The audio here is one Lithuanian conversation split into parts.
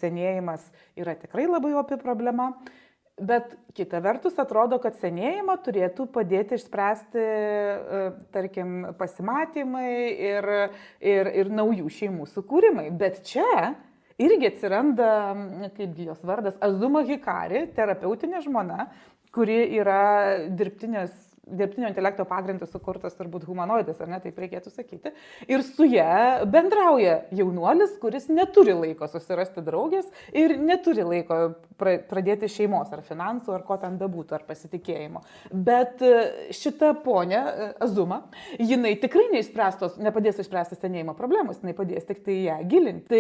senėjimas yra tikrai labai opi problema. Bet kita vertus atrodo, kad senėjimą turėtų padėti išspręsti, tarkim, pasimatymai ir naujų šeimų sukūrimai. Bet čia irgi atsiranda, kaipgi jos vardas, Azuma Hikari, terapeutinė žmona, kuri yra dirbtinio intelekto pagrindu sukurtas turbūt humanoidas, ar ne, taip reikėtų sakyti. Ir su ja bendrauja jaunuolis, kuris neturi laiko susirasti draugės ir neturi laiko pradėti šeimos ar finansų, ar ko ten bebūtų, ar pasitikėjimo. Bet šita ponia Azuma, jinai tikrai nepadės išspręsti senėjimo problemos, jinai padės tik tai ją gilinti.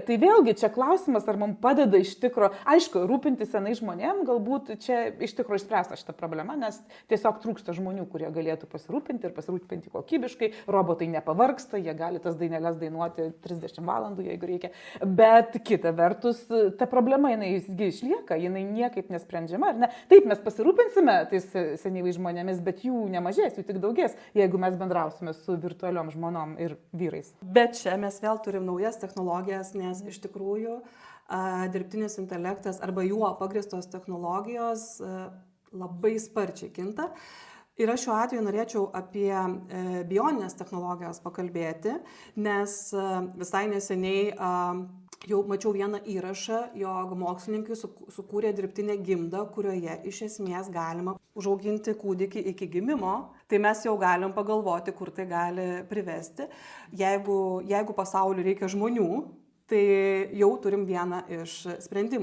Tai vėlgi čia klausimas, ar mums padeda iš tikro, aišku, rūpinti senai žmonėm, galbūt čia iš tikro išspręsta šitą problemą, nes tiesiog trūksta žmonių, kurie galėtų pasirūpinti ir pasirūpinti kokybiškai, robotai nepavargsta, jie gali tas dainelės dainuoti 30 valandų, jeigu reikia. Bet kita vertus, ta problema jinai išlieka, jinai niekaip nesprendžiama, ar ne? Taip, mes pasirūpinsime tais senyvais žmonėmis, bet jų nemažės, jų tik daugės, jeigu mes bendrausime su virtualiom žmonom ir vyrais. Bet čia mes vėl turim naujas technologijas, nes iš tikrųjų dirbtinis intelektas arba juo pagristos technologijos labai sparčiai kinta. Ir aš šiuo atveju norėčiau apie bioninės technologijos pakalbėti, nes visai neseniai jau mačiau vieną įrašą, jog mokslininkai sukūrė dirbtinę gimdą, kurioje iš esmės galima užauginti kūdikį iki gimimo. Tai mes jau galim pagalvoti, kur tai gali privesti. Jeigu pasauliu reikia žmonių, tai jau turim vieną iš sprendimų.